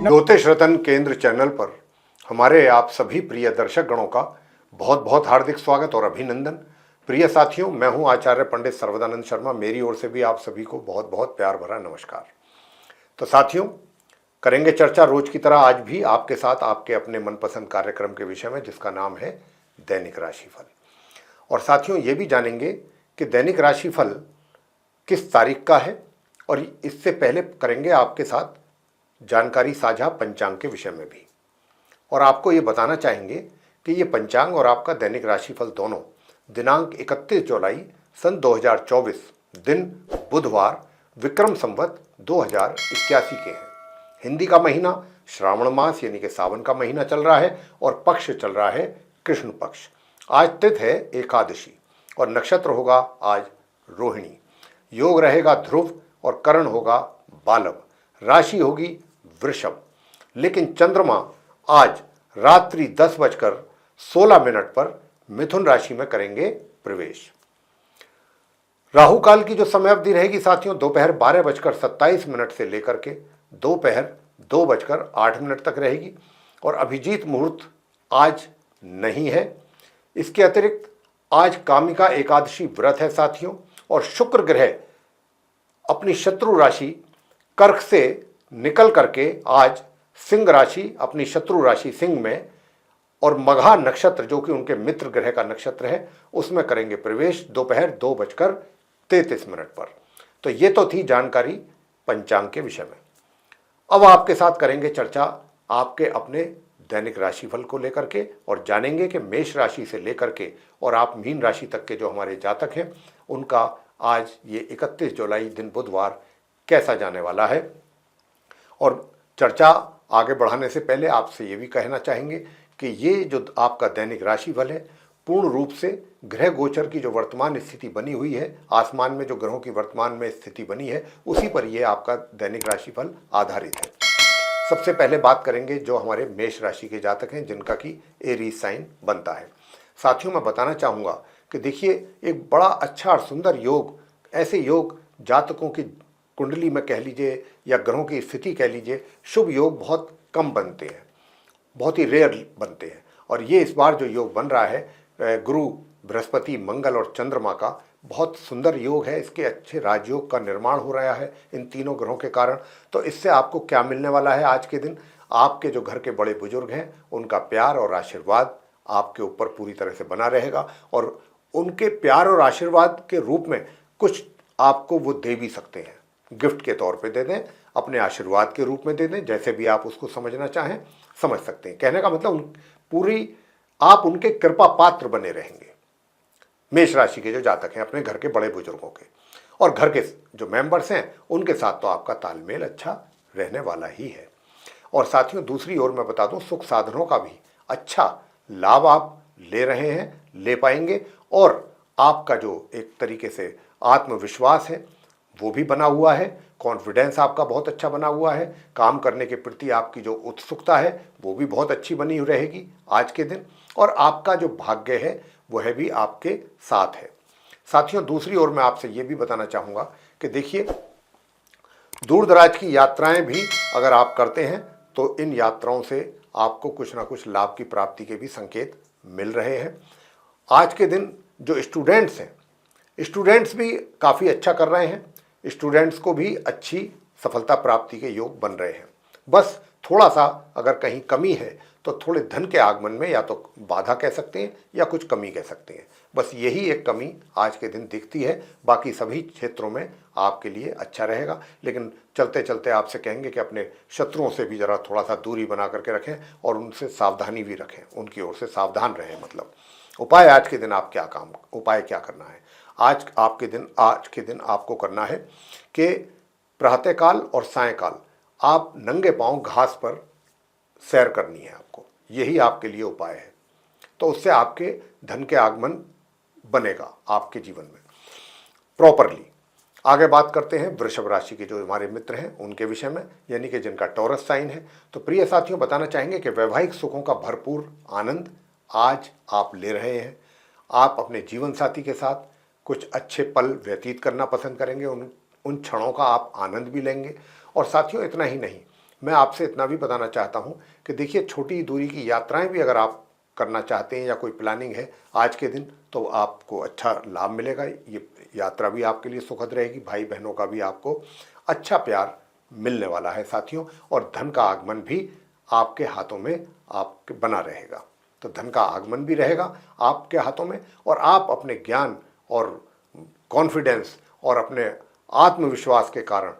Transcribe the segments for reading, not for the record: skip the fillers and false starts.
ज्योतिष रतन केंद्र चैनल पर हमारे आप सभी प्रिय दर्शक गणों का बहुत बहुत हार्दिक स्वागत और अभिनंदन। प्रिय साथियों, मैं हूं आचार्य पंडित सर्वदानंद शर्मा। मेरी ओर से भी आप सभी को बहुत बहुत प्यार भरा नमस्कार। तो साथियों, करेंगे चर्चा रोज की तरह आज भी आपके साथ आपके अपने मनपसंद कार्यक्रम के विषय में, जिसका नाम है दैनिक राशिफल। और साथियों, ये भी जानेंगे कि दैनिक राशिफल किस तारीख का है, और इससे पहले करेंगे आपके साथ जानकारी साझा पंचांग के विषय में भी। और आपको ये बताना चाहेंगे कि ये पंचांग और आपका दैनिक राशिफल दोनों दिनांक 31 जुलाई सन 2024 दिन बुधवार विक्रम संवत 2081 के हैं। हिंदी का महीना श्रावण मास यानी कि सावन का महीना चल रहा है और पक्ष चल रहा है कृष्ण पक्ष। आज तिथि है एकादशी और नक्षत्र होगा आज रोहिणी। योग रहेगा ध्रुव और करण होगा बालव। राशि होगी वृषभ। लेकिन चंद्रमा आज रात्रि 10:16 पर मिथुन राशि में करेंगे प्रवेश। राहु काल की जो समय अवधि रहेगी साथियों, दोपहर 12:27 से लेकर के दोपहर 2:08 तक रहेगी। और अभिजीत मुहूर्त आज नहीं है। इसके अतिरिक्त आज कामिका एकादशी व्रत है साथियों। और शुक्र ग्रह अपनी शत्रु राशि कर्क से निकल करके आज सिंह राशि, अपनी शत्रु राशि सिंह में, और मघा नक्षत्र जो कि उनके मित्र ग्रह का नक्षत्र है उसमें करेंगे प्रवेश दोपहर 2:33 पर। तो ये तो थी जानकारी पंचांग के विषय में। अब आपके साथ करेंगे चर्चा आपके अपने दैनिक राशिफल को लेकर के, और जानेंगे कि मेष राशि से लेकर के और आप मीन राशि तक के जो हमारे जातक हैं उनका आज ये 31 जुलाई दिन बुधवार कैसा जाने वाला है। और चर्चा आगे बढ़ाने से पहले आपसे ये भी कहना चाहेंगे कि ये जो आपका दैनिक राशिफल है पूर्ण रूप से ग्रह गोचर की जो वर्तमान स्थिति बनी हुई है, आसमान में जो ग्रहों की वर्तमान में स्थिति बनी है उसी पर यह आपका दैनिक राशिफल आधारित है। सबसे पहले बात करेंगे जो हमारे मेष राशि के जातक हैं जिनका कि एरीज साइन बनता है। साथियों, मैं बताना चाहूँगा कि देखिए, एक बड़ा अच्छा और सुंदर योग, ऐसे योग जातकों की कुंडली में कह लीजिए या ग्रहों की स्थिति कह लीजिए, शुभ योग बहुत कम बनते हैं, बहुत ही रेयर बनते हैं। और ये इस बार जो योग बन रहा है गुरु बृहस्पति मंगल और चंद्रमा का बहुत सुंदर योग है। इसके अच्छे राजयोग का निर्माण हो रहा है इन तीनों ग्रहों के कारण। तो इससे आपको क्या मिलने वाला है आज के दिन? आपके जो घर के बड़े बुजुर्ग हैं उनका प्यार और आशीर्वाद आपके ऊपर पूरी तरह से बना रहेगा, और उनके प्यार और आशीर्वाद के रूप में कुछ आपको वो दे भी सकते हैं। गिफ्ट के तौर पे दे दें, अपने आशीर्वाद के रूप में दे दें, जैसे भी आप उसको समझना चाहें समझ सकते हैं। कहने का मतलब पूरी आप उनके कृपा पात्र बने रहेंगे। मेष राशि के जो जातक हैं अपने घर के बड़े बुजुर्गों के और घर के जो मेंबर्स हैं उनके साथ तो आपका तालमेल अच्छा रहने वाला ही है। और साथियों, दूसरी ओर मैं बता दूं, सुख साधनों का भी अच्छा लाभ आप ले रहे हैं, ले पाएंगे। और आपका जो एक तरीके से आत्मविश्वास है वो भी बना हुआ है, कॉन्फिडेंस आपका बहुत अच्छा बना हुआ है, काम करने के प्रति आपकी जो उत्सुकता है वो भी बहुत अच्छी बनी रहेगी आज के दिन। और आपका जो भाग्य है वह भी आपके साथ है। साथियों, दूसरी ओर मैं आपसे ये भी बताना चाहूँगा कि देखिए, दूर दराज की यात्राएं भी अगर आप करते हैं तो इन यात्राओं से आपको कुछ ना कुछ लाभ की प्राप्ति के भी संकेत मिल रहे हैं। आज के दिन जो स्टूडेंट्स हैं, स्टूडेंट्स भी काफ़ी अच्छा कर रहे हैं। स्टूडेंट्स को भी अच्छी सफलता प्राप्ति के योग बन रहे हैं। बस थोड़ा सा अगर कहीं कमी है तो थोड़े धन के आगमन में या तो बाधा कह सकते हैं या कुछ कमी कह सकते हैं। बस यही एक कमी आज के दिन दिखती है। बाकी सभी क्षेत्रों में आपके लिए अच्छा रहेगा। लेकिन चलते चलते आपसे कहेंगे कि अपने शत्रुओं से भी ज़रा थोड़ा सा दूरी बना करके रखें और उनसे सावधानी भी रखें, उनकी ओर से सावधान रहें। मतलब उपाय आज के दिन आप उपाय क्या करना है? आज के दिन आपको करना है कि प्रातःकाल और सायंकाल आप नंगे पांव घास पर सैर करनी है आपको। यही आपके लिए उपाय है। तो उससे आपके धन के आगमन बनेगा आपके जीवन में प्रॉपरली। आगे बात करते हैं वृषभ राशि के जो हमारे मित्र हैं उनके विषय में, यानी कि जिनका टॉरस साइन है। तो प्रिय साथियों, बताना चाहेंगे कि वैवाहिक सुखों का भरपूर आनंद आज आप ले रहे हैं। आप अपने जीवन साथी के साथ कुछ अच्छे पल व्यतीत करना पसंद करेंगे, उन क्षणों का आप आनंद भी लेंगे। और साथियों, इतना ही नहीं, मैं आपसे इतना भी बताना चाहता हूँ कि देखिए, छोटी दूरी की यात्राएं भी अगर आप करना चाहते हैं या कोई प्लानिंग है आज के दिन, तो आपको अच्छा लाभ मिलेगा। ये यात्रा भी आपके लिए सुखद रहेगी, भाई बहनों का भी आपको अच्छा प्यार मिलने वाला है साथियों, और धन का आगमन भी आपके हाथों में आपके बना रहेगा। तो धन का आगमन भी रहेगा आपके हाथों में, और आप अपने ज्ञान और कॉन्फिडेंस और अपने आत्मविश्वास के कारण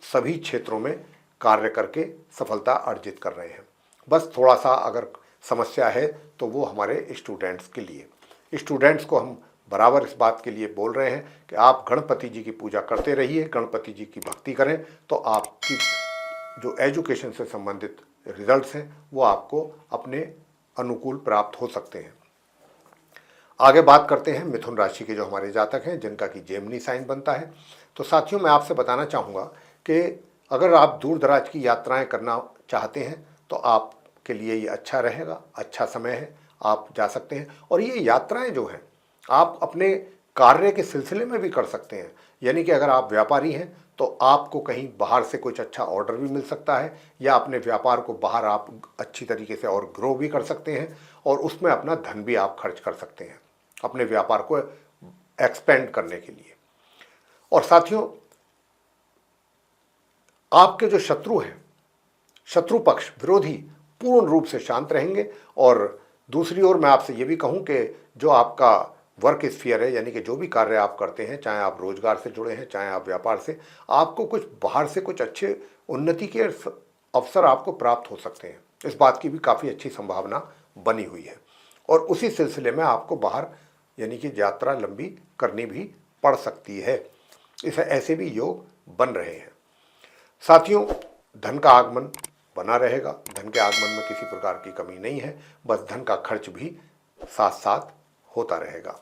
सभी क्षेत्रों में कार्य करके सफलता अर्जित कर रहे हैं। बस थोड़ा सा अगर समस्या है तो वो हमारे स्टूडेंट्स के लिए। स्टूडेंट्स को हम बराबर इस बात के लिए बोल रहे हैं कि आप गणपति जी की पूजा करते रहिए, गणपति जी की भक्ति करें, तो आपकी जो एजुकेशन से संबंधित रिजल्ट्स हैं वो आपको अपने अनुकूल प्राप्त हो सकते हैं। आगे बात करते हैं मिथुन राशि के जो हमारे जातक हैं, जिनका कि जेमिनी साइन बनता है। तो साथियों, मैं आपसे बताना चाहूँगा कि अगर आप दूर दराज की यात्राएं करना चाहते हैं तो आपके लिए ये अच्छा रहेगा, अच्छा समय है, आप जा सकते हैं। और ये यात्राएं जो हैं आप अपने कार्य के सिलसिले में भी कर सकते हैं। यानी कि अगर आप व्यापारी हैं तो आपको कहीं बाहर से कुछ अच्छा ऑर्डर भी मिल सकता है, या अपने व्यापार को बाहर आप अच्छी तरीके से और ग्रो भी कर सकते हैं, और उसमें अपना धन भी आप खर्च कर सकते हैं अपने व्यापार को एक्सपेंड करने के लिए। और साथियों, आपके जो शत्रु हैं, शत्रु पक्ष, विरोधी, पूर्ण रूप से शांत रहेंगे। और दूसरी ओर मैं आपसे ये भी कहूं कि जो आपका वर्क स्फीयर है, यानी कि जो भी कार्य आप करते हैं, चाहे आप रोजगार से जुड़े हैं, चाहे आप व्यापार से, आपको कुछ बाहर से कुछ अच्छे उन्नति के अवसर आपको प्राप्त हो सकते हैं। इस बात की भी काफ़ी अच्छी संभावना बनी हुई है, और उसी सिलसिले में आपको बाहर यानी कि यात्रा लंबी करनी भी पड़ सकती है। इसे ऐसे भी योग बन रहे हैं। साथियों, धन का आगमन बना रहेगा, धन के आगमन में किसी प्रकार की कमी नहीं है, बस धन का खर्च भी साथ साथ होता रहेगा।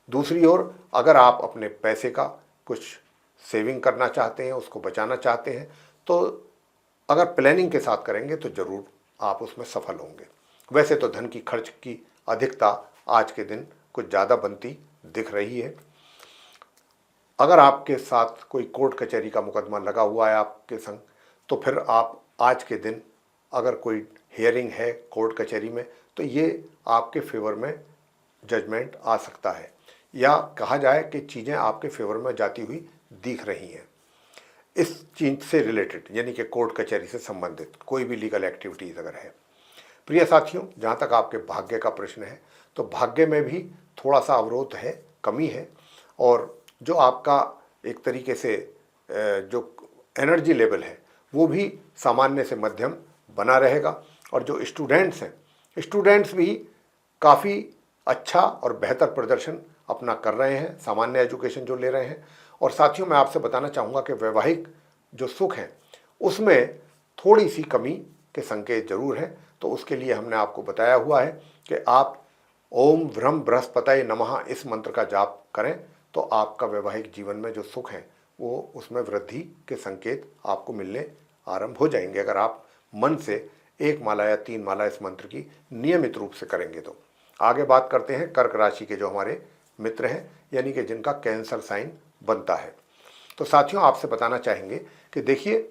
दूसरी ओर, अगर आप अपने पैसे का कुछ सेविंग करना चाहते हैं, उसको बचाना चाहते हैं, तो अगर प्लानिंग के साथ करेंगे तो ज़रूर आप उसमें सफल होंगे। वैसे तो धन की खर्च की अधिकता आज के दिन कुछ ज़्यादा बनती दिख रही है। अगर आपके साथ कोई कोर्ट कचहरी का मुकदमा लगा हुआ है आपके संग, तो फिर आप आज के दिन अगर कोई हियरिंग है कोर्ट कचहरी में, तो ये आपके फेवर में जजमेंट आ सकता है, या कहा जाए कि चीज़ें आपके फेवर में जाती हुई दिख रही हैं। इस चीज़ से रिलेटेड, यानी कि कोर्ट कचहरी से संबंधित कोई भी लीगल एक्टिविटीज़ अगर है। प्रिय साथियों, जहाँ तक आपके भाग्य का प्रश्न है, तो भाग्य में भी थोड़ा सा अवरोध है, कमी है, और जो आपका एक तरीके से जो एनर्जी लेवल है वो भी सामान्य से मध्यम बना रहेगा। और जो स्टूडेंट्स हैं, स्टूडेंट्स भी काफ़ी अच्छा और बेहतर प्रदर्शन अपना कर रहे हैं, सामान्य एजुकेशन जो ले रहे हैं। और साथियों, मैं आपसे बताना चाहूँगा कि वैवाहिक जो सुख है उसमें थोड़ी सी कमी के संकेत जरूर हैं। तो उसके लिए हमने आपको बताया हुआ है कि आप ओम व्रह्म बृहस्पतये नमः इस मंत्र का जाप करें, तो आपका वैवाहिक जीवन में जो सुख है वो उसमें वृद्धि के संकेत आपको मिलने आरंभ हो जाएंगे, अगर आप मन से 1 माला या 3 माला इस मंत्र की नियमित रूप से करेंगे तो। आगे बात करते हैं कर्क राशि के जो हमारे मित्र हैं, यानी कि जिनका कैंसर साइन बनता है। तो साथियों, आपसे बताना चाहेंगे कि देखिए,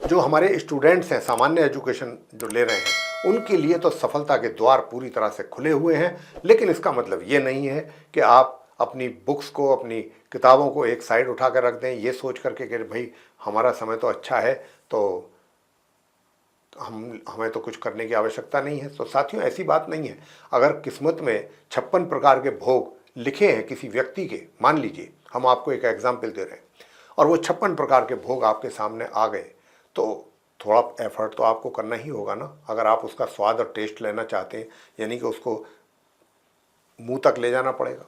जो हमारे स्टूडेंट्स हैं, सामान्य एजुकेशन जो ले रहे हैं, उनके लिए तो सफलता के द्वार पूरी तरह से खुले हुए हैं। लेकिन इसका मतलब ये नहीं है कि आप अपनी बुक्स को, अपनी किताबों को एक साइड उठा कर रख दें, ये सोच करके कि भाई हमारा समय तो अच्छा है, तो हमें तो कुछ करने की आवश्यकता नहीं है। तो साथियों, ऐसी बात नहीं है। अगर किस्मत में 56 प्रकार के भोग लिखे हैं किसी व्यक्ति के, मान लीजिए हम आपको एक एग्जाम्पल दे रहे हैं, और वो 56 प्रकार के भोग आपके सामने आ गए, तो थोड़ा एफर्ट तो आपको करना ही होगा ना। अगर आप उसका स्वाद और टेस्ट लेना चाहते हैं, यानी कि उसको मुंह तक ले जाना पड़ेगा,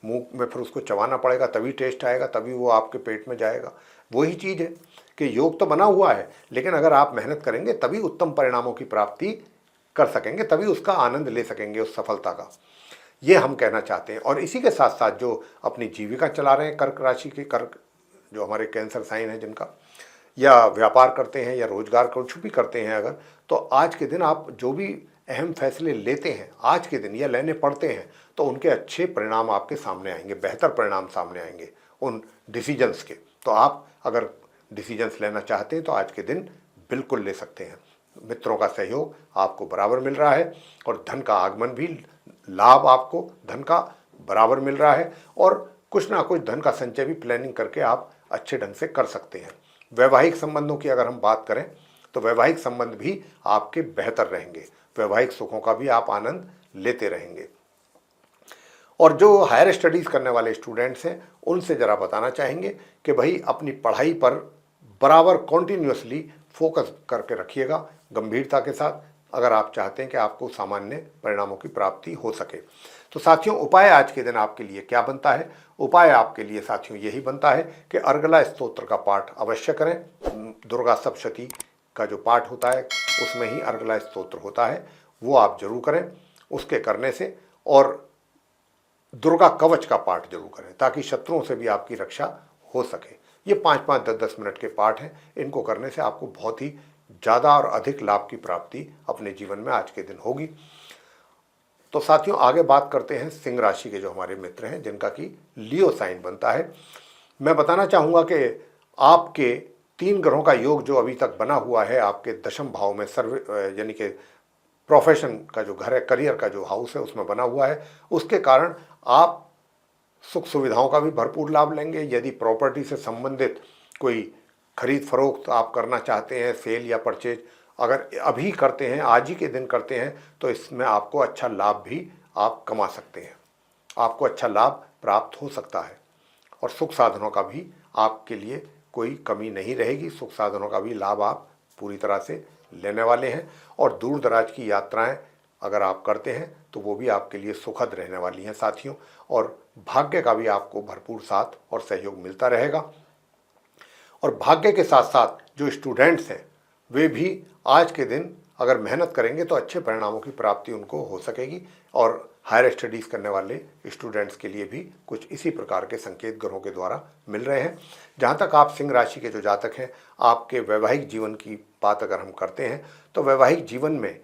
मुंह में फिर उसको चबाना पड़ेगा, तभी टेस्ट आएगा, तभी वो आपके पेट में जाएगा। वही चीज़ है कि योग तो बना हुआ है, लेकिन अगर आप मेहनत करेंगे तभी उत्तम परिणामों की प्राप्ति कर सकेंगे, तभी उसका आनंद ले सकेंगे, उस सफलता का। ये हम कहना चाहते हैं। और इसी के साथ साथ जो अपनी जीविका चला रहे हैं कर्क राशि के, कर्क जो हमारे कैंसर साइन है जिनका, या व्यापार करते हैं या रोजगार कुछ भी करते हैं अगर, तो आज के दिन आप जो भी अहम फैसले लेते हैं आज के दिन या लेने पड़ते हैं, तो उनके अच्छे परिणाम आपके सामने आएंगे, बेहतर परिणाम सामने आएंगे उन डिसीजंस के। तो आप अगर डिसीजंस लेना चाहते हैं तो आज के दिन बिल्कुल ले सकते हैं। मित्रों का सहयोग आपको बराबर मिल रहा है और धन का आगमन भी, लाभ आपको धन का बराबर मिल रहा है और कुछ ना कुछ धन का संचय भी प्लानिंग करके आप अच्छे ढंग से कर सकते हैं। वैवाहिक संबंधों की अगर हम बात करें तो वैवाहिक संबंध भी आपके बेहतर रहेंगे, वैवाहिक सुखों का भी आप आनंद लेते रहेंगे। और जो हायर स्टडीज़ करने वाले स्टूडेंट्स हैं उनसे ज़रा बताना चाहेंगे कि भाई अपनी पढ़ाई पर बराबर कॉन्टीन्यूसली फोकस करके रखिएगा, गंभीरता के साथ, अगर आप चाहते हैं कि आपको सामान्य परिणामों की प्राप्ति हो सके। तो साथियों, उपाय आज के दिन आपके लिए क्या बनता है? उपाय आपके लिए साथियों यही बनता है कि अर्गला स्तोत्र का पाठ अवश्य करें। दुर्गा सप्तशती का जो पाठ होता है उसमें ही अर्गला स्तोत्र होता है, वो आप जरूर करें। उसके करने से, और दुर्गा कवच का पाठ जरूर करें ताकि शत्रुओं से भी आपकी रक्षा हो सके। ये 5-5, 10-10 मिनट के पाठ हैं, इनको करने से आपको बहुत ही ज़्यादा और अधिक लाभ की प्राप्ति अपने जीवन में आज के दिन होगी। तो साथियों, आगे बात करते हैं सिंह राशि के जो हमारे मित्र हैं जिनका कि लियो साइन बनता है। मैं बताना चाहूँगा कि आपके 3 ग्रहों का योग जो अभी तक बना हुआ है आपके दशम भाव में, यानी कि प्रोफेशन का जो घर है, करियर का जो हाउस है उसमें बना हुआ है, उसके कारण आप सुख सुविधाओं का भी भरपूर लाभ लेंगे। यदि प्रॉपर्टी से संबंधित कोई खरीद फरोख्त आप करना चाहते हैं, सेल या परचेज अगर अभी करते हैं, आज ही के दिन करते हैं, तो इसमें आपको अच्छा लाभ भी आप कमा सकते हैं, आपको अच्छा लाभ प्राप्त हो सकता है। और सुख साधनों का भी आपके लिए कोई कमी नहीं रहेगी, सुख साधनों का भी लाभ आप पूरी तरह से लेने वाले हैं। और दूर दराज की यात्राएं अगर आप करते हैं तो वो भी आपके लिए सुखद रहने वाली हैं साथियों। और भाग्य का भी आपको भरपूर साथ और सहयोग मिलता रहेगा। और भाग्य के साथ साथ जो स्टूडेंट्स हैं वे भी आज के दिन अगर मेहनत करेंगे तो अच्छे परिणामों की प्राप्ति उनको हो सकेगी। और हायर स्टडीज़ करने वाले स्टूडेंट्स के लिए भी कुछ इसी प्रकार के संकेत ग्रहों के द्वारा मिल रहे हैं। जहाँ तक आप सिंह राशि के जो जातक हैं, आपके वैवाहिक जीवन की बात अगर हम करते हैं तो वैवाहिक जीवन में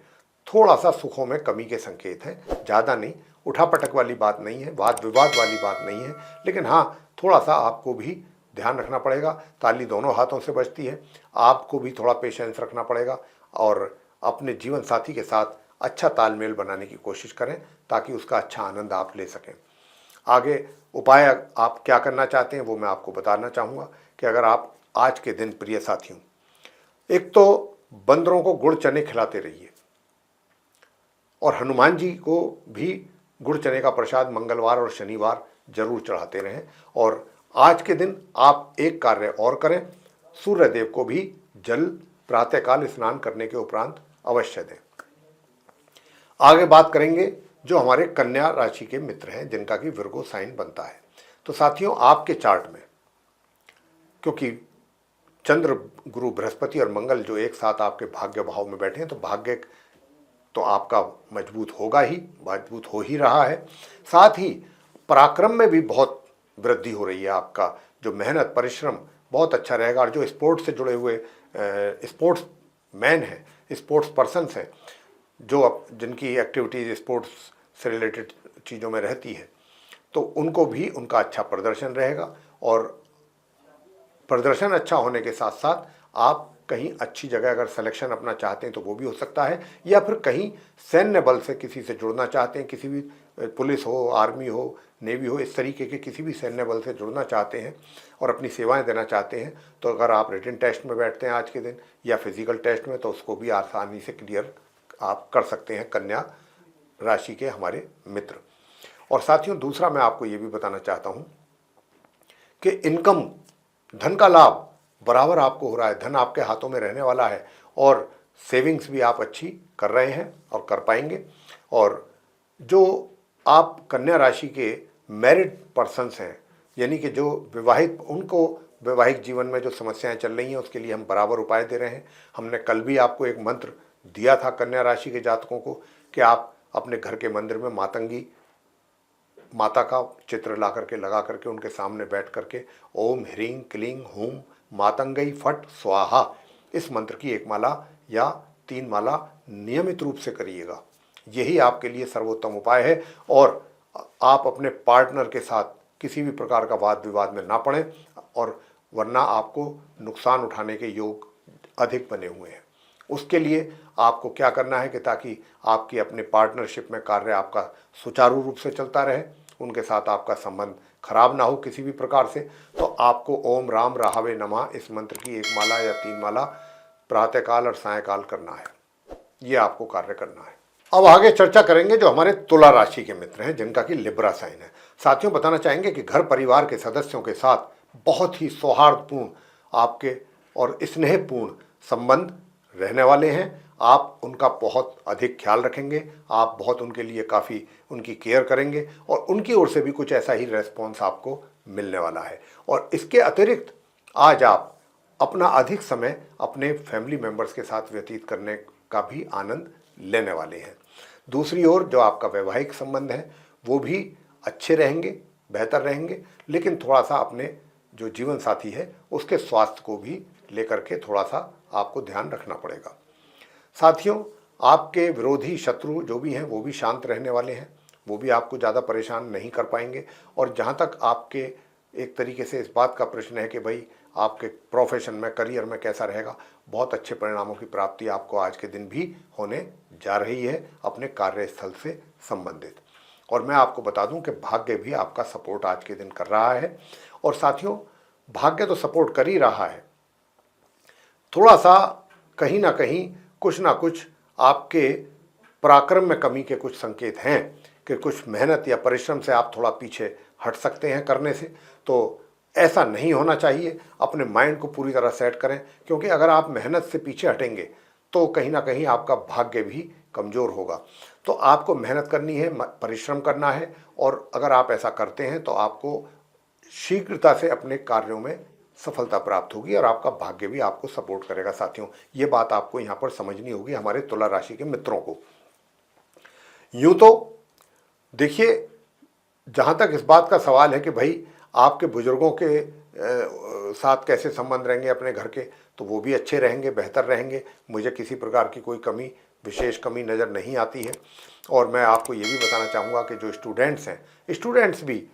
थोड़ा सा सुखों में कमी के संकेत हैं, ज़्यादा नहीं, उठापटक वाली बात नहीं है, वाद विवाद वाली बात नहीं है, लेकिन हाँ थोड़ा सा आपको भी ध्यान रखना पड़ेगा। ताली दोनों हाथों से बजती है, आपको भी थोड़ा पेशेंस रखना पड़ेगा और अपने जीवन साथी के साथ अच्छा तालमेल बनाने की कोशिश करें ताकि उसका अच्छा आनंद आप ले सकें। आगे उपाय आप क्या करना चाहते हैं वो मैं आपको बताना चाहूँगा कि अगर आप आज के दिन प्रिय साथियों, एक तो बंदरों को गुड़ चने खिलाते रहिए और हनुमान जी को भी गुड़ चने का प्रसाद मंगलवार और शनिवार जरूर चढ़ाते रहें। और आज के दिन आप एक कार्य और करें, सूर्य देव को भी जल प्रातःकाल स्नान करने के उपरांत अवश्य दें। आगे बात करेंगे जो हमारे कन्या राशि के मित्र हैं जिनका कि विर्गो साइन बनता है। तो साथियों, आपके चार्ट में क्योंकि चंद्र, गुरु, बृहस्पति और मंगल जो एक साथ आपके भाग्य भाव में बैठे हैं तो भाग्य तो आपका मजबूत होगा ही, मजबूत हो ही रहा है। साथ ही पराक्रम में भी बहुत वृद्धि हो रही है, आपका जो मेहनत परिश्रम बहुत अच्छा रहेगा। और जो स्पोर्ट्स से जुड़े हुए स्पोर्ट्स मैन हैं, स्पोर्ट्स पर्सन्स हैं, जो जिनकी एक्टिविटीज़ स्पोर्ट्स से रिलेटेड चीज़ों में रहती है, तो उनको भी उनका अच्छा प्रदर्शन रहेगा। और प्रदर्शन अच्छा होने के साथ साथ आप कहीं अच्छी जगह अगर सिलेक्शन अपना चाहते हैं तो वो भी हो सकता है, या फिर कहीं सैन्य बल से किसी से जुड़ना चाहते हैं, किसी भी पुलिस हो, आर्मी हो, नेवी हो, इस तरीके के किसी भी सैन्य बल से जुड़ना चाहते हैं और अपनी सेवाएं देना चाहते हैं, तो अगर आप रिटन टेस्ट में बैठते हैं आज के दिन या फिजिकल टेस्ट में, तो उसको भी आसानी से क्लियर आप कर सकते हैं कन्या राशि के हमारे मित्र। और साथियों, दूसरा मैं आपको ये भी बताना चाहता हूँ कि इनकम, धन का लाभ बराबर आपको हो रहा है, धन आपके हाथों में रहने वाला है और सेविंग्स भी आप अच्छी कर रहे हैं और कर पाएंगे। और जो आप कन्या राशि के मैरिड पर्सन्स हैं, यानी कि जो विवाहित, उनको वैवाहिक जीवन में जो समस्याएं चल रही हैं उसके लिए हम बराबर उपाय दे रहे हैं। हमने कल भी आपको एक मंत्र दिया था कन्या राशि के जातकों को कि आप अपने घर के मंदिर में मातंगी माता का चित्र ला करके लगा करके उनके सामने बैठ करके ओम ह्रीं क्लीं हूं मातंगई फट स्वाहा, इस मंत्र की 1 माला या 3 माला नियमित रूप से करिएगा। यही आपके लिए सर्वोत्तम उपाय है। और आप अपने पार्टनर के साथ किसी भी प्रकार का वाद विवाद में ना पड़ें, और वरना आपको नुकसान उठाने के योग अधिक बने हुए हैं। उसके लिए आपको क्या करना है कि ताकि आपकी अपने पार्टनरशिप में कार्य आपका सुचारू रूप से चलता रहे, उनके साथ आपका संबंध खराब ना हो किसी भी प्रकार से, तो आपको ओम राम राहवे नमः इस मंत्र की 1 माला या 3 माला प्रातःकाल और सायंकाल करना है। ये आपको कार्य करना है। अब आगे चर्चा करेंगे जो हमारे तुला राशि के मित्र हैं, जिनका कि लिब्रा साइन है। साथियों, बताना चाहेंगे कि घर परिवार के सदस्यों के साथ बहुत ही सौहार्दपूर्ण आपके और स्नेहपूर्ण संबंध रहने वाले हैं। आप उनका बहुत अधिक ख्याल रखेंगे, आप बहुत उनके लिए काफ़ी उनकी केयर करेंगे और उनकी ओर से भी कुछ ऐसा ही रेस्पॉन्स आपको मिलने वाला है। और इसके अतिरिक्त आज आप अपना अधिक समय अपने फैमिली मेंबर्स के साथ व्यतीत करने का भी आनंद लेने वाले हैं। दूसरी ओर जो आपका वैवाहिक संबंध है वो भी अच्छे रहेंगे, बेहतर रहेंगे, लेकिन थोड़ा सा अपने जो जीवन साथी है उसके स्वास्थ्य को भी लेकर के थोड़ा सा आपको ध्यान रखना पड़ेगा। साथियों, आपके विरोधी शत्रु जो भी हैं वो भी शांत रहने वाले हैं, वो भी आपको ज़्यादा परेशान नहीं कर पाएंगे। और जहाँ तक आपके एक तरीके से इस बात का प्रश्न है कि भाई आपके प्रोफेशन में, करियर में कैसा रहेगा, बहुत अच्छे परिणामों की प्राप्ति आपको आज के दिन भी होने जा रही है अपने कार्यस्थल से संबंधित। और मैं आपको बता दूं कि भाग्य भी आपका सपोर्ट आज के दिन कर रहा है। और साथियों, भाग्य तो सपोर्ट कर ही रहा है, थोड़ा सा कहीं ना कहीं कुछ ना कुछ आपके पराक्रम में कमी के कुछ संकेत हैं कि कुछ मेहनत या परिश्रम से आप थोड़ा पीछे हट सकते हैं करने से। तो ऐसा नहीं होना चाहिए। अपने माइंड को पूरी तरह सेट करें, क्योंकि अगर आप मेहनत से पीछे हटेंगे तो कहीं ना कहीं आपका भाग्य भी कमज़ोर होगा। तो आपको मेहनत करनी है, परिश्रम करना है, और अगर आप ऐसा करते हैं तो आपको शीघ्रता से अपने कार्यों में सफलता प्राप्त होगी और आपका भाग्य भी आपको सपोर्ट करेगा। साथियों, ये बात आपको यहाँ पर समझनी होगी हमारे तुला राशि के मित्रों को। यूँ तो देखिए, जहाँ तक इस बात का सवाल है कि भाई आपके बुजुर्गों के साथ कैसे संबंध रहेंगे अपने घर के, तो वो भी अच्छे रहेंगे, बेहतर रहेंगे। मुझे किसी प्रकार की कोई कमी, विशेष कमी नज़र नहीं आती है। और मैं आपको ये भी बताना चाहूँगा कि जो स्टूडेंट्स हैं, स्टूडेंट्स भी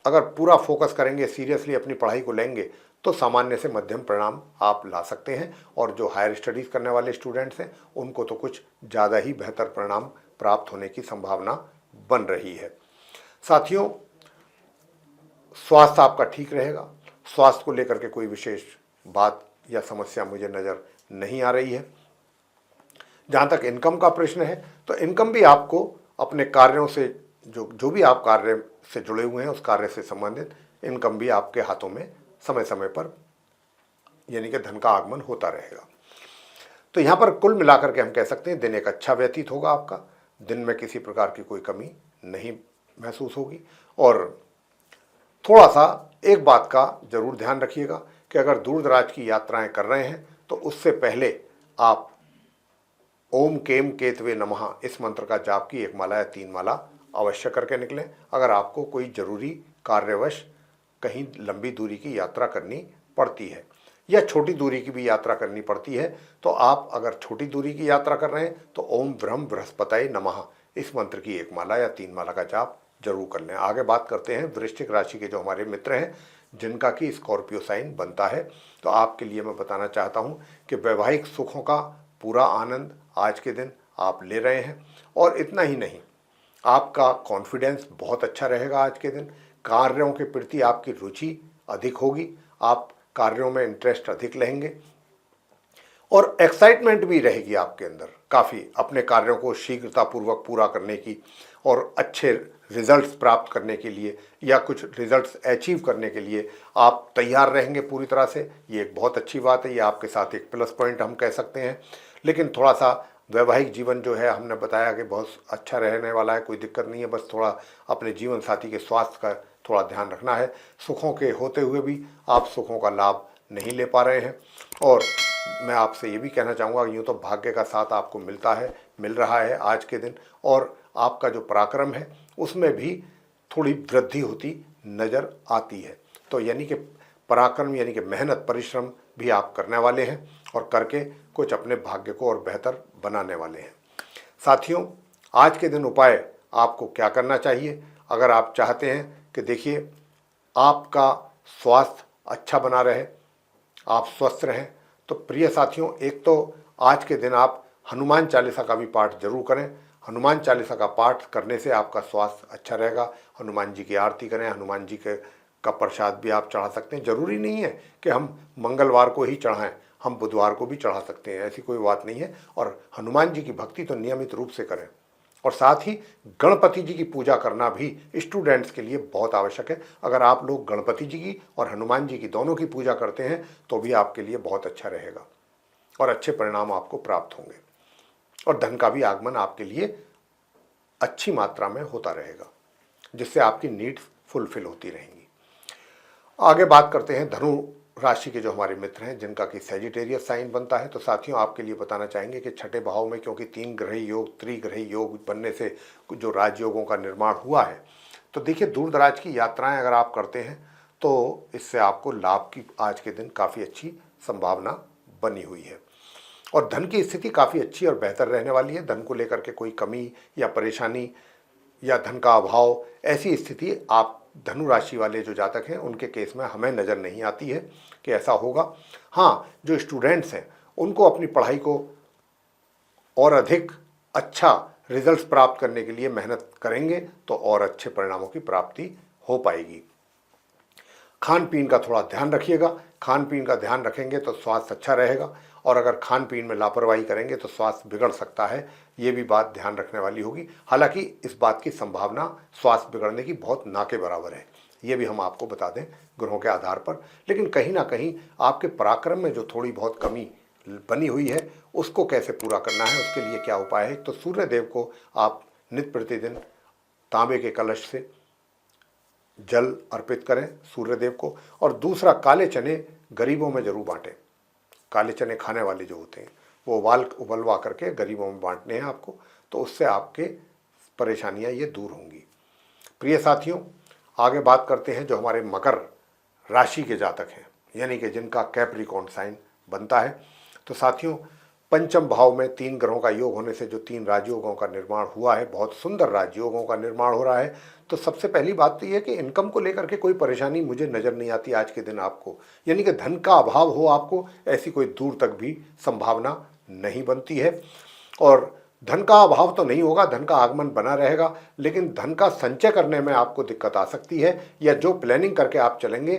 अगर पूरा फोकस करेंगे, सीरियसली अपनी पढ़ाई को लेंगे, तो सामान्य से मध्यम परिणाम आप ला सकते हैं। और जो हायर स्टडीज़ करने वाले स्टूडेंट्स हैं उनको तो कुछ ज़्यादा ही बेहतर परिणाम प्राप्त होने की संभावना बन रही है। साथियों, स्वास्थ्य आपका ठीक रहेगा। स्वास्थ्य को लेकर के कोई विशेष बात या समस्या मुझे नज़र नहीं आ रही है। जहाँ तक इनकम का प्रश्न है, तो इनकम भी आपको अपने कार्यों से जो भी आप कार्य से जुड़े हुए हैं उस कार्य से संबंधित इनकम भी आपके हाथों में समय समय पर, यानी कि धन का आगमन होता रहेगा। तो यहाँ पर कुल मिलाकर के हम कह सकते हैं दिन एक अच्छा व्यतीत होगा आपका। दिन में किसी प्रकार की कोई कमी नहीं महसूस होगी। और थोड़ा सा एक बात का जरूर ध्यान रखिएगा कि अगर दूर दराज की यात्राएं कर रहे हैं तो उससे पहले आप ओम केम केतवे नमः इस मंत्र का जाप की 1 माला या 3 माला अवश्य करके निकलें। अगर आपको कोई जरूरी कार्यवश कहीं लंबी दूरी की यात्रा करनी पड़ती है या छोटी दूरी की भी यात्रा करनी पड़ती है, तो आप अगर छोटी दूरी की यात्रा कर रहे हैं तो ओम ब्रह्म बृहस्पतये नमः इस मंत्र की 1 माला या 3 माला का जाप जरूर कर लें। आगे बात करते हैं वृश्चिक राशि के जो हमारे मित्र हैं, जिनका कि स्कॉर्पियो साइन बनता है। तो आपके लिए मैं बताना चाहता हूं कि वैवाहिक सुखों का पूरा आनंद आज के दिन आप ले रहे हैं। और इतना ही नहीं, आपका कॉन्फिडेंस बहुत अच्छा रहेगा आज के दिन। कार्यों के प्रति आपकी रुचि अधिक होगी, आप कार्यों में इंटरेस्ट अधिक लेंगे और एक्साइटमेंट भी रहेगी आपके अंदर काफ़ी अपने कार्यों को शीघ्रतापूर्वक पूरा करने की और अच्छे रिजल्ट्स प्राप्त करने के लिए या कुछ रिजल्ट्स अचीव करने के लिए आप तैयार रहेंगे पूरी तरह से। ये एक बहुत अच्छी बात है, ये आपके साथ एक प्लस पॉइंट हम कह सकते हैं। लेकिन थोड़ा सा वैवाहिक जीवन जो है, हमने बताया कि बहुत अच्छा रहने वाला है, कोई दिक्कत नहीं है, बस थोड़ा अपने जीवन साथी के स्वास्थ्य का थोड़ा ध्यान रखना है। सुखों के होते हुए भी आप सुखों का लाभ नहीं ले पा रहे हैं। और मैं आपसे ये भी कहना चाहूँगा, यूँ तो भाग्य का साथ आपको मिल रहा है आज के दिन, और आपका जो पराक्रम है उसमें भी थोड़ी वृद्धि होती नज़र आती है। तो यानी कि पराक्रम यानी कि मेहनत, परिश्रम भी आप करने वाले हैं और करके कुछ अपने भाग्य को और बेहतर बनाने वाले हैं। साथियों, आज के दिन उपाय आपको क्या करना चाहिए? अगर आप चाहते हैं कि देखिए आपका स्वास्थ्य अच्छा बना रहे, आप स्वस्थ रहें, तो प्रिय साथियों, एक तो आज के दिन आप हनुमान चालीसा का भी पाठ जरूर करें। हनुमान चालीसा का पाठ करने से आपका स्वास्थ्य अच्छा रहेगा। हनुमान जी की आरती करें, हनुमान जी के का प्रसाद भी आप चढ़ा सकते हैं। जरूरी नहीं है कि हम मंगलवार को ही चढ़ाएं, हम बुधवार को भी चढ़ा सकते हैं, ऐसी कोई बात नहीं है। और हनुमान जी की भक्ति तो नियमित रूप से करें। और साथ ही गणपति जी की पूजा करना भी स्टूडेंट्स के लिए बहुत आवश्यक है। अगर आप लोग गणपति जी की और हनुमान जी की दोनों की पूजा करते हैं तो भी आपके लिए बहुत अच्छा रहेगा और अच्छे परिणाम आपको प्राप्त होंगे और धन का भी आगमन आपके लिए अच्छी मात्रा में होता रहेगा, जिससे आपकी नीड्स फुलफिल होती रहेंगी। आगे बात करते हैं धनु राशि के जो हमारे मित्र हैं, जिनका कि सैजिटेरियस साइन बनता है। तो साथियों, आपके लिए बताना चाहेंगे कि छठे भाव में क्योंकि 3 ग्रह योग, त्रिग्रह योग बनने से जो राजयोगों का निर्माण हुआ है, तो देखिए दूर दराज की यात्राएं अगर आप करते हैं तो इससे आपको लाभ की आज के दिन काफ़ी अच्छी संभावना बनी हुई है और धन की स्थिति काफ़ी अच्छी और बेहतर रहने वाली है। धन को लेकर के कोई कमी या परेशानी या धन का अभाव, ऐसी स्थिति आप धनु राशि वाले जो जातक हैं उनके केस में हमें नज़र नहीं आती है कि ऐसा होगा। हाँ, जो स्टूडेंट्स हैं उनको अपनी पढ़ाई को और अधिक अच्छा रिजल्ट्स प्राप्त करने के लिए मेहनत करेंगे तो और अच्छे परिणामों की प्राप्ति हो पाएगी। खान पीन का थोड़ा ध्यान रखिएगा। खान पीन का ध्यान रखेंगे तो स्वास्थ्य अच्छा रहेगा और अगर खान पीन में लापरवाही करेंगे तो स्वास्थ्य बिगड़ सकता है, ये भी बात ध्यान रखने वाली होगी। हालांकि इस बात की संभावना स्वास्थ्य बिगड़ने की बहुत ना के बराबर है, ये भी हम आपको बता दें ग्रहों के आधार पर। लेकिन कहीं ना कहीं आपके पराक्रम में जो थोड़ी बहुत कमी बनी हुई है उसको कैसे पूरा करना है, उसके लिए क्या उपाय है। तो सूर्य देव को आप नित्य प्रतिदिन तांबे के कलश से जल अर्पित करें सूर्य देव को। और दूसरा, काले चने गरीबों में जरूर बांटें। काले चने खाने वाले जो होते हैं वो उबलवा करके गरीबों में बांटने हैं आपको, तो उससे आपके परेशानियां ये दूर होंगी। प्रिय साथियों, आगे बात करते हैं जो हमारे मकर राशि के जातक हैं, यानी कि जिनका कैप्रिकॉर्न साइन बनता है। तो साथियों, पंचम भाव में 3 ग्रहों का योग होने से जो 3 राजयोगों का निर्माण हुआ है, बहुत सुंदर राजयोगों का निर्माण हो रहा है। तो सबसे पहली बात तो ये है कि इनकम को लेकर के कोई परेशानी मुझे नज़र नहीं आती आज के दिन आपको, यानी कि धन का अभाव हो आपको, ऐसी कोई दूर तक भी संभावना नहीं बनती है। और धन का अभाव तो नहीं होगा, धन का आगमन बना रहेगा, लेकिन धन का संचय करने में आपको दिक्कत आ सकती है। या जो प्लानिंग करके आप चलेंगे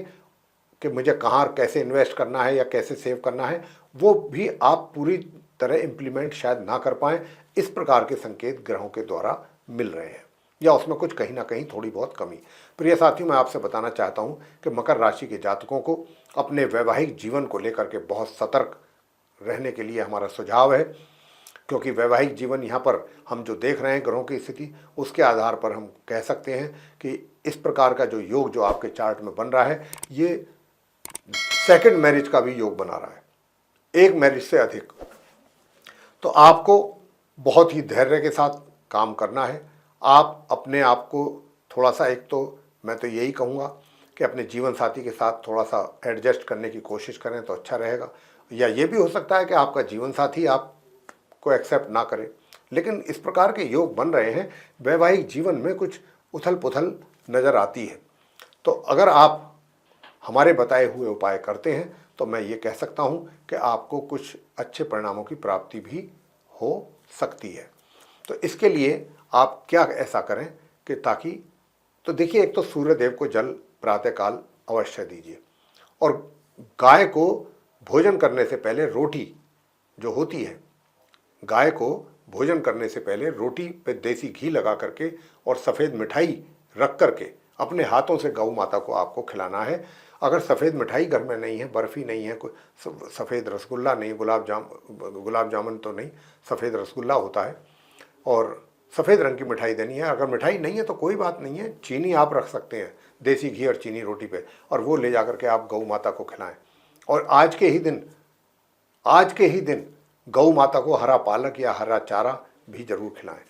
कि मुझे कहाँ कैसे इन्वेस्ट करना है या कैसे सेव करना है, वो भी आप पूरी तरह इम्प्लीमेंट शायद ना कर पाएँ। इस प्रकार के संकेत ग्रहों के द्वारा मिल रहे हैं या उसमें कुछ कहीं ना कहीं थोड़ी बहुत कमी। प्रिय साथियों, मैं आपसे बताना चाहता हूं कि मकर राशि के जातकों को अपने वैवाहिक जीवन को लेकर के बहुत सतर्क रहने के लिए हमारा सुझाव है, क्योंकि वैवाहिक जीवन यहाँ पर हम जो देख रहे हैं ग्रहों की स्थिति, उसके आधार पर हम कह सकते हैं कि इस प्रकार का जो योग जो आपके चार्ट में बन रहा है, ये सेकंड मैरिज का भी योग बना रहा है, एक मैरिज से अधिक। तो आपको बहुत ही धैर्य के साथ काम करना है। आप अपने आप को थोड़ा सा, एक तो मैं तो यही कहूँगा कि अपने जीवन साथी के साथ थोड़ा सा एडजस्ट करने की कोशिश करें तो अच्छा रहेगा। या ये भी हो सकता है कि आपका जीवन साथी आपको एक्सेप्ट ना करे, लेकिन इस प्रकार के योग बन रहे हैं, वैवाहिक जीवन में कुछ उथल पुथल नज़र आती है। तो अगर आप हमारे बताए हुए उपाय करते हैं तो मैं ये कह सकता हूँ कि आपको कुछ अच्छे परिणामों की प्राप्ति भी हो सकती है। तो इसके लिए आप क्या ऐसा करें कि ताकि, तो देखिए, एक तो सूर्य देव को जल प्रातःकाल अवश्य दीजिए और गाय को भोजन करने से पहले रोटी जो होती है, गाय को भोजन करने से पहले रोटी पे देसी घी लगा करके और सफ़ेद मिठाई रख करके अपने हाथों से गौ माता को आपको खिलाना है। अगर सफ़ेद मिठाई घर में नहीं है, बर्फ़ी नहीं है, कोई सफ़ेद रसगुल्ला नहीं, गुलाब जामुन तो नहीं, सफ़ेद रसगुल्ला होता है और सफ़ेद रंग की मिठाई देनी है। अगर मिठाई नहीं है तो कोई बात नहीं है, चीनी आप रख सकते हैं, देसी घी और चीनी रोटी पे, और वो ले जा करके आप गौ माता को खिलाएं। और आज के ही दिन गौ माता को हरा पालक या हरा चारा भी जरूर खिलाएं।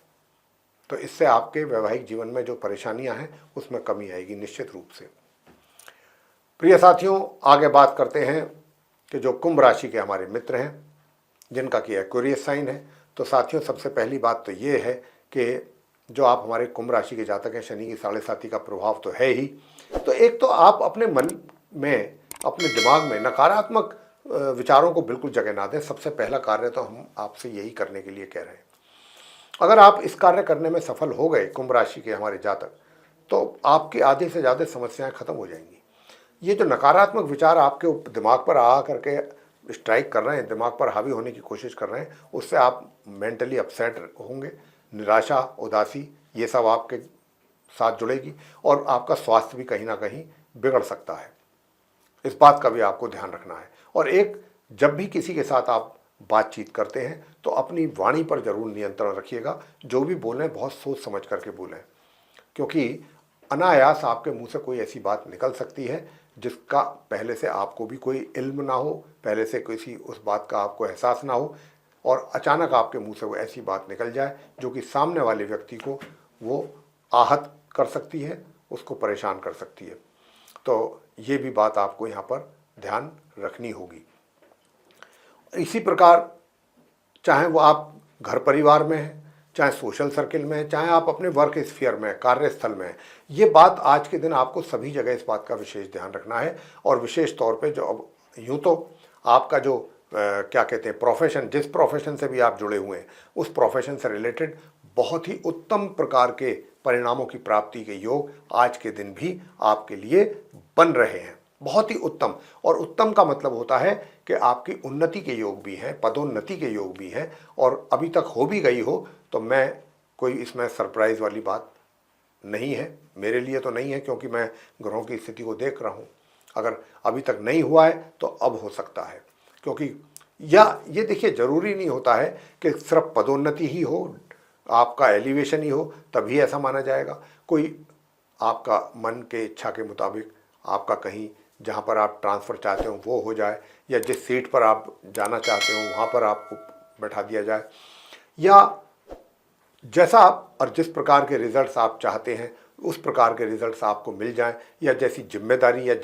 तो इससे आपके वैवाहिक जीवन में जो परेशानियां हैं उसमें कमी आएगी निश्चित रूप से। प्रिय साथियों, आगे बात करते हैं कि जो कुंभ राशि के हमारे मित्र हैं, जिनका कि एक्वेरियस साइन है। तो साथियों, सबसे पहली बात तो ये है कि जो आप हमारे कुंभ राशि के जातक हैं, शनि की 7.5 का प्रभाव तो है ही। तो एक तो आप अपने मन में, अपने दिमाग में नकारात्मक विचारों को बिल्कुल जगह ना दें। सबसे पहला कार्य तो हम आपसे यही करने के लिए कह रहे हैं। अगर आप इस कार्य करने में सफल हो गए, कुंभ राशि के हमारे जातक, तो आपकी आधी से ज़्यादा समस्याएं खत्म हो जाएंगी। ये जो नकारात्मक विचार आपके दिमाग पर आ करके स्ट्राइक कर रहे हैं, दिमाग पर हावी होने की कोशिश कर रहे हैं, उससे आप मेंटली अपसेट होंगे। निराशा, उदासी, ये सब आपके साथ जुड़ेगी और आपका स्वास्थ्य भी कहीं ना कहीं बिगड़ सकता है। इस बात का भी आपको ध्यान रखना है। और एक, जब भी किसी के साथ आप बातचीत करते हैं तो अपनी वाणी पर जरूर नियंत्रण रखिएगा। जो भी बोलें बहुत सोच समझ करके बोलें, क्योंकि अनायास आपके मुंह से कोई ऐसी बात निकल सकती है जिसका पहले से आपको भी कोई इल्म ना हो, पहले से किसी उस बात का आपको एहसास ना हो, और अचानक आपके मुंह से वो ऐसी बात निकल जाए जो कि सामने वाले व्यक्ति को वो आहत कर सकती है, उसको परेशान कर सकती है। तो ये भी बात आपको यहाँ पर ध्यान रखनी होगी। इसी प्रकार चाहे वो आप घर परिवार में हैं, चाहे सोशल सर्किल में है, चाहे आप अपने वर्क स्फीयर में, कार्यस्थल में, ये बात आज के दिन आपको सभी जगह इस बात का विशेष ध्यान रखना है। और विशेष तौर पे जो अब यूँ तो आपका जो क्या कहते हैं प्रोफेशन, जिस प्रोफेशन से भी आप जुड़े हुए हैं, उस प्रोफेशन से रिलेटेड बहुत ही उत्तम प्रकार के परिणामों की प्राप्ति के योग आज के दिन भी आपके लिए बन रहे हैं। बहुत ही उत्तम। और उत्तम का मतलब होता है कि आपकी उन्नति के योग भी हैं, पदोन्नति के योग भी हैं, और अभी तक हो भी गई हो तो मैं कोई इसमें सरप्राइज वाली बात नहीं है, मेरे लिए तो नहीं है, क्योंकि मैं ग्रहों की स्थिति को देख रहा हूँ। अगर अभी तक नहीं हुआ है तो अब हो सकता है, क्योंकि या ये देखिए, ज़रूरी नहीं होता है कि सिर्फ पदोन्नति ही हो, आपका एलिवेशन ही हो तभी ऐसा माना जाएगा। कोई आपका मन के इच्छा के मुताबिक आपका कहीं जहाँ पर आप ट्रांसफ़र चाहते हो वो हो जाए, या जिस सीट पर आप जाना चाहते हो वहाँ पर आपको बैठा दिया जाए, या जैसा आप और जिस प्रकार के रिजल्ट्स आप चाहते हैं उस प्रकार के रिजल्ट्स आपको मिल जाएं, या जैसी जिम्मेदारी या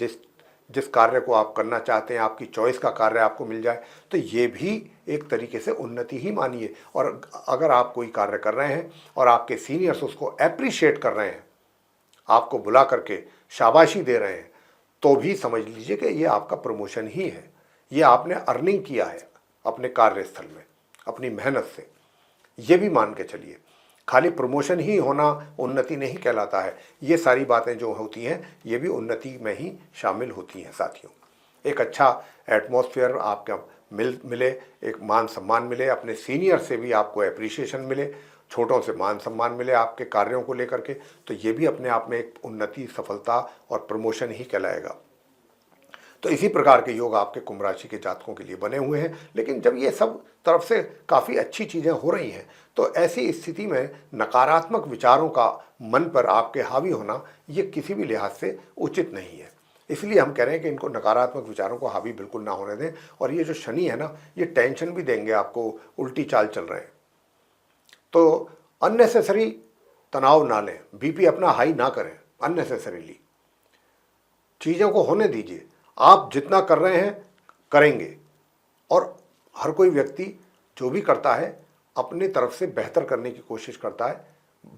जिस कार्य को आप करना चाहते हैं आपकी चॉइस का कार्य आपको मिल जाए, तो ये भी एक तरीके से उन्नति ही मानिए। और अगर आप कोई कार्य कर रहे हैं और आपके सीनियर्स उसको अप्रिशिएट कर रहे हैं, आपको बुला करके शाबाशी दे रहे हैं, तो भी समझ लीजिए कि ये आपका प्रमोशन ही है। ये आपने अर्निंग किया है अपने कार्यस्थल में अपनी मेहनत से, ये भी मान के चलिए। खाली प्रमोशन ही होना उन्नति नहीं कहलाता है। ये सारी बातें जो होती हैं ये भी उन्नति में ही शामिल होती हैं साथियों। एक अच्छा एटमॉस्फेयर आपका मिले, एक मान सम्मान मिले, अपने सीनियर से भी आपको एप्रिसिएशन मिले, छोटों से मान सम्मान मिले आपके कार्यों को लेकर के, तो ये भी अपने आप में एक उन्नति, सफलता और प्रमोशन ही कहलाएगा। तो इसी प्रकार के योग आपके कुंभ राशि के जातकों के लिए बने हुए हैं। लेकिन जब ये सब तरफ से काफ़ी अच्छी चीज़ें हो रही हैं तो ऐसी स्थिति में नकारात्मक विचारों का मन पर आपके हावी होना ये किसी भी लिहाज से उचित नहीं है। इसलिए हम कह रहे हैं कि इनको नकारात्मक विचारों को हावी बिल्कुल ना होने दें। और ये जो शनि है ना, ये टेंशन भी देंगे आपको, उल्टी चाल चल रहे हैं, तो अननेसेसरी तनाव ना लें, बीपी अपना हाई ना करें अननेसेसरीली, चीज़ों को होने दीजिए। आप जितना कर रहे हैं करेंगे, और हर कोई व्यक्ति जो भी करता है अपनी तरफ से बेहतर करने की कोशिश करता है,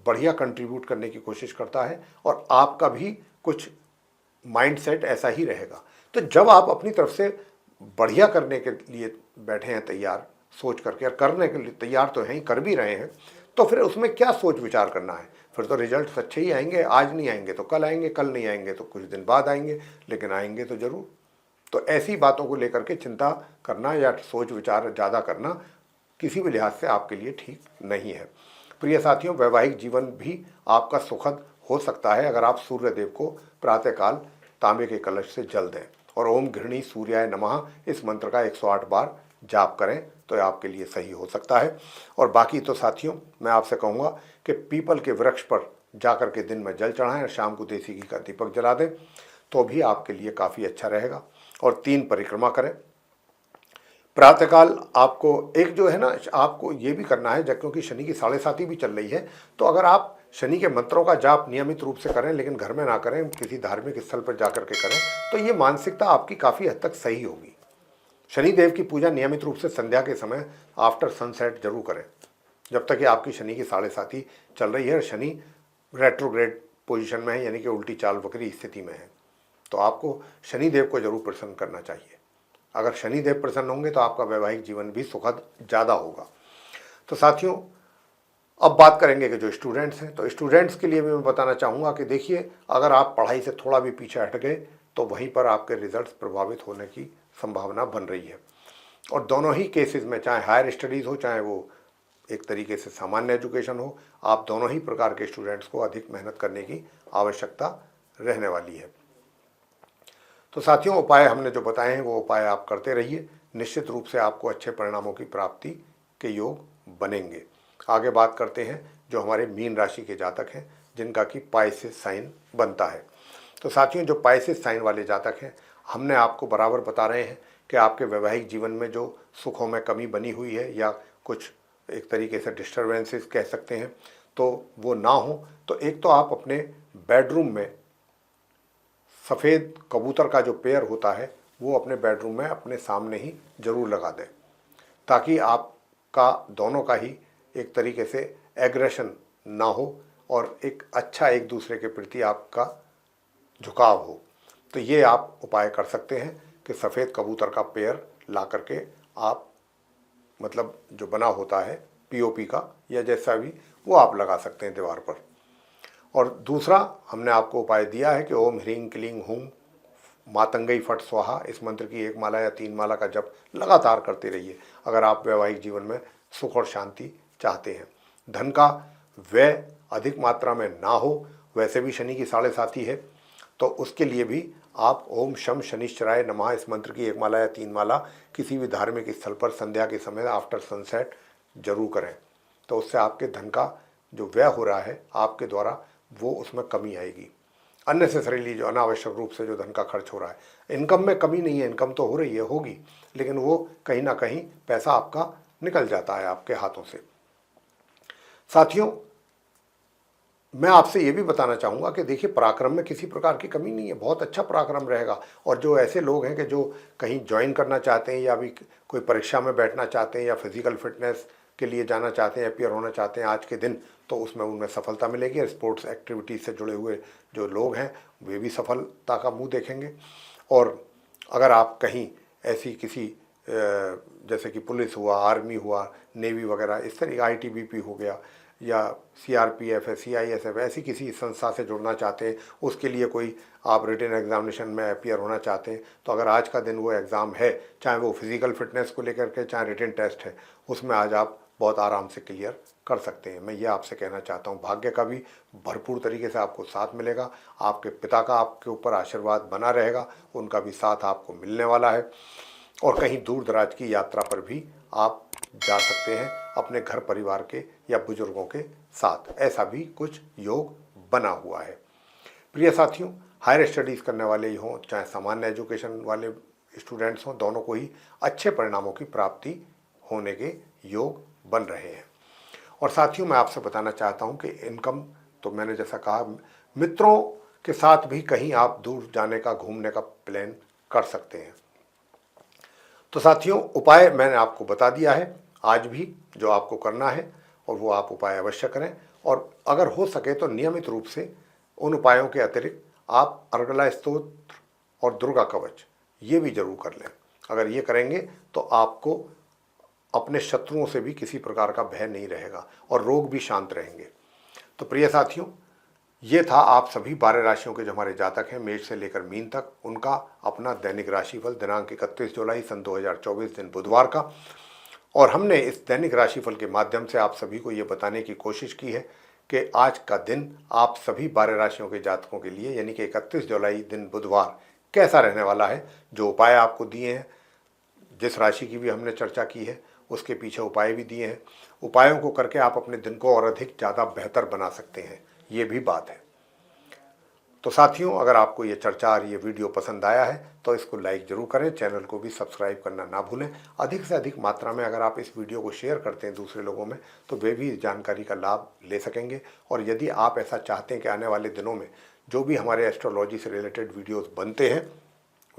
बढ़िया कंट्रीब्यूट करने की कोशिश करता है, और आपका भी कुछ माइंडसेट ऐसा ही रहेगा। तो जब आप अपनी तरफ से बढ़िया करने के लिए बैठे हैं तैयार सोच करके, और करने के लिए तैयार तो हैं ही, कर भी रहे हैं, तो फिर उसमें क्या सोच विचार करना है। फिर तो रिजल्ट अच्छे ही आएंगे, आज नहीं आएंगे तो कल आएंगे, कल नहीं आएंगे तो कुछ दिन बाद आएंगे, लेकिन आएंगे तो ज़रूर। तो ऐसी बातों को लेकर के चिंता करना या सोच विचार ज़्यादा करना किसी भी लिहाज से आपके लिए ठीक नहीं है। प्रिय साथियों, वैवाहिक जीवन भी आपका सुखद हो सकता है अगर आप सूर्य देव को प्रातःकाल तांबे के कलश से जल दें और ओम गृहिणी सूर्याय नमः इस मंत्र का 108 बार जाप करें, तो आपके लिए सही हो सकता है। और बाकी तो साथियों, मैं आपसे कहूँगा कि पीपल के वृक्ष पर जाकर के दिन में जल चढ़ाएं और शाम को देसी घी का दीपक जला दें, तो भी आपके लिए काफ़ी अच्छा रहेगा। और 3 परिक्रमा करें प्रातःकाल। आपको एक जो है ना, आपको ये भी करना है, जब क्योंकि शनि की 7.5 भी चल रही है, तो अगर आप शनि के मंत्रों का जाप नियमित रूप से करें, लेकिन घर में ना करें, किसी धार्मिक स्थल पर जाकर के करें, तो ये मानसिकता आपकी काफ़ी हद तक सही होगी। शनिदेव की पूजा नियमित रूप से संध्या के समय आफ्टर सनसेट जरूर करें, जब तक कि आपकी शनि की 7.5 चल रही है, शनि रेट्रोग्रेड पोजीशन में है, यानी कि उल्टी चाल वक्री स्थिति में है। तो आपको शनिदेव को जरूर प्रसन्न करना चाहिए। अगर शनिदेव प्रसन्न होंगे तो आपका वैवाहिक जीवन भी सुखद ज़्यादा होगा। तो साथियों, अब बात करेंगे कि जो स्टूडेंट्स हैं, तो स्टूडेंट्स के लिए भी मैं बताना चाहूँगा कि देखिए, अगर आप पढ़ाई से थोड़ा भी पीछे हट गए तो वहीं पर आपके रिजल्ट्स प्रभावित होने की संभावना बन रही है। और दोनों ही केसेस में, चाहे हायर स्टडीज़ हो, चाहे वो एक तरीके से सामान्य एजुकेशन हो, आप दोनों ही प्रकार के स्टूडेंट्स को अधिक मेहनत करने की आवश्यकता रहने वाली है। तो साथियों, उपाय हमने जो बताए हैं वो उपाय आप करते रहिए, निश्चित रूप से आपको अच्छे परिणामों की प्राप्ति के योग बनेंगे। आगे बात करते हैं जो हमारे मीन राशि के जातक हैं, जिनका कि पाइसेस साइन बनता है। तो साथियों, जो पाइसेस साइन वाले जातक हैं, हमने आपको बराबर बता रहे हैं कि आपके वैवाहिक जीवन में जो सुखों में कमी बनी हुई है या कुछ एक तरीके से डिस्टर्बेंसेस कह सकते हैं, तो वो ना हो। तो एक तो आप अपने बेडरूम में सफ़ेद कबूतर का जो पेयर होता है वो अपने बेडरूम में अपने सामने ही ज़रूर लगा दें, ताकि आपका दोनों का ही एक तरीके से एग्रेशन ना हो और एक अच्छा एक दूसरे के प्रति आपका झुकाव हो। तो ये आप उपाय कर सकते हैं कि सफ़ेद कबूतर का पेयर ला करके आप, मतलब जो बना होता है पीओपी का या जैसा भी, वो आप लगा सकते हैं दीवार पर। और दूसरा हमने आपको उपाय दिया है कि ओम ह्रीं क्लीं हूं मातंगई फट स्वाहा, इस मंत्र की 1 माला या 3 माला का जप लगातार करते रहिए अगर आप वैवाहिक जीवन में सुख और शांति चाहते हैं। धन का व्यय अधिक मात्रा में ना हो, वैसे भी शनि की 7.5 है, तो उसके लिए भी आप ओम शम शनिश्चराय नमः इस मंत्र की 1 माला या 3 माला किसी भी धार्मिक स्थल पर संध्या के समय आफ्टर सनसेट जरूर करें। तो उससे आपके धन का जो व्यय हो रहा है आपके द्वारा, वो उसमें कमी आएगी। अननेसेसरीली जो अनावश्यक रूप से जो धन का खर्च हो रहा है, इनकम में कमी नहीं है, इनकम तो हो रही है, होगी, लेकिन वो कहीं ना कहीं पैसा आपका निकल जाता है आपके हाथों से। साथियों, मैं आपसे ये भी बताना चाहूँगा कि देखिए, पराक्रम में किसी प्रकार की कमी नहीं है, बहुत अच्छा पराक्रम रहेगा। और जो ऐसे लोग हैं कि जो कहीं ज्वाइन करना चाहते हैं या भी कोई परीक्षा में बैठना चाहते हैं या फिजिकल फिटनेस के लिए जाना चाहते हैं, अपीयर होना चाहते हैं आज के दिन, तो उसमें उनमें सफलता मिलेगी। स्पोर्ट्स एक्टिविटीज़ से जुड़े हुए जो लोग हैं वे भी सफलता का मुँह देखेंगे। और अगर आप कहीं ऐसी किसी जैसे कि पुलिस हुआ, आर्मी हुआ, नेवी वगैरह, इस तरह आईटीबीपी हो गया, या सीआरपीएफ है, सीआईएसएफ, ऐसी किसी संस्था से जुड़ना चाहते हैं, उसके लिए कोई आप रिटन एग्जामिनेशन में अपीयर होना चाहते हैं, तो अगर आज का दिन वो एग्ज़ाम है, चाहे वो फिजिकल फिटनेस को लेकर के चाहे रिटन टेस्ट है, उसमें आज आप बहुत आराम से क्लियर कर सकते हैं। मैं ये आपसे कहना चाहता हूँ, भाग्य का भी भरपूर तरीके से आपको साथ मिलेगा, आपके पिता का आपके ऊपर आशीर्वाद बना रहेगा, उनका भी साथ आपको मिलने वाला है। और कहीं दूर दराज की यात्रा पर भी आप जा सकते हैं अपने घर परिवार के या बुजुर्गों के साथ, ऐसा भी कुछ योग बना हुआ है। प्रिय साथियों, हायर स्टडीज़ करने वाले ही हों चाहे सामान्य एजुकेशन वाले स्टूडेंट्स हों, दोनों को ही अच्छे परिणामों की प्राप्ति होने के योग बन रहे हैं। और साथियों, मैं आपसे बताना चाहता हूं कि इनकम, तो मैंने जैसा कहा, मित्रों के साथ भी कहीं आप दूर जाने का, घूमने का प्लान कर सकते हैं। तो साथियों, उपाय मैंने आपको बता दिया है आज भी जो आपको करना है, और वो आप उपाय अवश्य करें। और अगर हो सके तो नियमित रूप से उन उपायों के अतिरिक्त आप अर्गला स्तोत्र और दुर्गा कवच ये भी जरूर कर लें। अगर ये करेंगे तो आपको अपने शत्रुओं से भी किसी प्रकार का भय नहीं रहेगा और रोग भी शांत रहेंगे। तो प्रिय साथियों, ये था आप सभी 12 राशियों के जो हमारे जातक हैं, मेष से लेकर मीन तक, उनका अपना दैनिक राशिफल दिनांक 31 जुलाई सन 2024 दिन बुधवार का। और हमने इस दैनिक राशिफल के माध्यम से आप सभी को ये बताने की कोशिश की है कि आज का दिन आप सभी 12 राशियों के जातकों के लिए, यानी कि 31 जुलाई दिन बुधवार कैसा रहने वाला है। जो उपाय आपको दिए हैं, जिस राशि की भी हमने चर्चा की है, उसके पीछे उपाय भी दिए हैं। उपायों को करके आप अपने दिन को और अधिक ज़्यादा बेहतर बना सकते हैं, ये भी बात है। तो साथियों, अगर आपको ये चर्चा और ये वीडियो पसंद आया है तो इसको लाइक ज़रूर करें, चैनल को भी सब्सक्राइब करना ना भूलें। अधिक से अधिक मात्रा में अगर आप इस वीडियो को शेयर करते हैं दूसरे लोगों में, तो वे भी इस जानकारी का लाभ ले सकेंगे। और यदि आप ऐसा चाहते हैं कि आने वाले दिनों में जो भी हमारे एस्ट्रोलॉजी से रिलेटेड वीडियोज़ बनते हैं,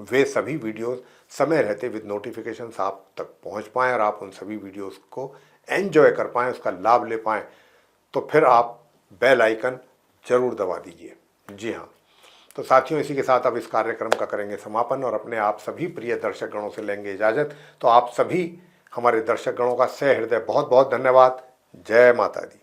वे सभी वीडियोज़ समय रहते विद नोटिफिकेशंस आप तक पहुँच पाएँ और आप उन सभी वीडियोज़ को एंजॉय कर पाएँ, उसका लाभ ले पाएँ, तो फिर आप बेल आइकन ज़रूर दबा दीजिए। जी हाँ, तो साथियों, इसी के साथ अब इस कार्यक्रम का करेंगे समापन और अपने आप सभी प्रिय दर्शक गणों से लेंगे इजाज़त। तो आप सभी हमारे दर्शक गणों का सह हृदय बहुत बहुत धन्यवाद। जय माता दी।